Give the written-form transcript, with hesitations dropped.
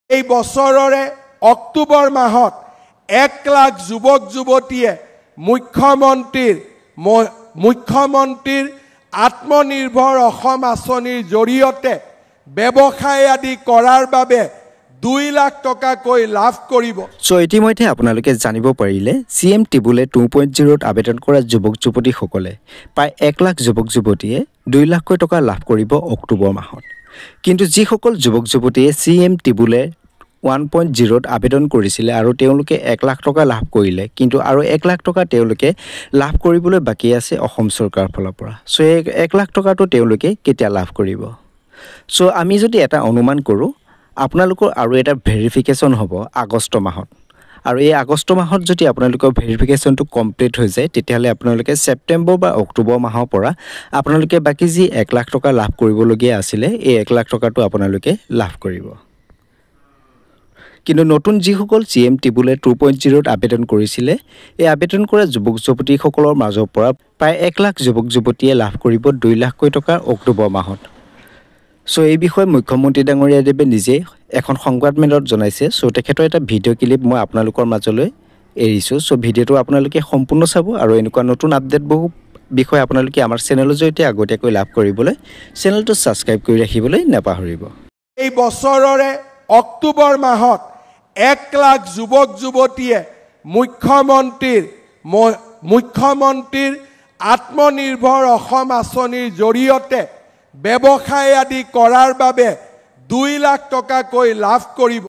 এই বছৰৰে অক্টোবৰ মাহত 1 লাখ যুৱক যুৱতীয়ে মুখ্যমন্ত্ৰীৰ আত্মনিৰ্ভৰ অসম আঁচনিৰ জৰিয়তে ব্যৱসায় আদি কৰাৰ বাবে 2 লাখ টকাকৈ লাভ কৰিব। সো ইতিমধ্যে আপোনালোকে জানিব পাৰিলে CM টিবুলে 2.0ত আবেদন কৰা যুৱক যুৱতীসকলে প্ৰায় 1 লাখ যুৱক যুৱতীয়ে 2 লাখকৈ টকা লাভ কৰিব অক্টোবৰ মাহত। কিন্তু যিসকল যুৱক যুৱতীয়ে CM টিবুলে 1.0ত আবেদন কৰিছিলে আৰু তেওঁলোকে 1 লাখ টকা লাভ কৰিলে, কিন্তু আৰু 1 লাখ টকা তেওঁলোকে লাভ কৰিবলৈ বাকী আছে অসম চৰকাৰৰ ফালৰ পৰা। সো 1 লাখ টকাটো তেওঁলোকে কেতিয়া লাভ কৰিব? সো আমি যদি এটা অনুমান কৰোঁ, আপোনালোকৰ আৰু এটা ভেৰিফিকেশ্যন হ'ব আগষ্ট মাহত, আৰু এই আগষ্ট মাহত যদি আপোনালোকৰ ভেৰিফিকেশ্যনটো কমপ্লিট হৈ যায়, তেতিয়াহ'লে আপোনালোকে ছেপ্টেম্বৰ বা অক্টোবৰ মাহৰ পৰা আপোনালোকে বাকী যি 1 লাখ টকা লাভ কৰিবলগীয়া আছিলে, এই 1 লাখ টকাটো আপোনালোকে লাভ কৰিব। কিন্তু নতুন যিসকল CM টিবুলে 2.0ত আবেদন কৰিছিলে, এই আবেদন কৰা যুৱক যুৱতীসকলৰ মাজৰ পৰা প্ৰায় 1 লাখ যুৱক যুৱতীয়ে লাভ কৰিব 2 লাখকৈ টকা অক্টোবৰ মাহত। সো এই বিষয়ে মুখ্যমন্ত্ৰী ডাঙৰীয়াদেৱে নিজে এখন সংবাদমেলত জনাইছে। সো তেখেতৰ এটা ভিডিঅ' ক্লিপ মই আপোনালোকৰ মাজলৈ এৰিছোঁ। সো ভিডিঅ'টো আপোনালোকে সম্পূৰ্ণ চাব আৰু এনেকুৱা নতুন আপডেট বহু বিষয় আপোনালোকে আমাৰ চেনেলৰ জৰিয়তে আগতীয়াকৈ লাভ কৰিবলৈ চেনেলটো ছাবস্ক্ৰাইব কৰি ৰাখিবলৈ নাপাহৰিব। এই বছৰৰে অক্টোবৰ মাহত 1 লাখ যুৱক যুৱতীয়ে মুখ্যমন্ত্ৰীৰ আত্মনিৰ্ভৰ অসম আঁচনিৰ জৰিয়তে ব্যৱসায় আদি কৰাৰ বাবে 2 লাখ টকাকৈ লাভ কৰিব।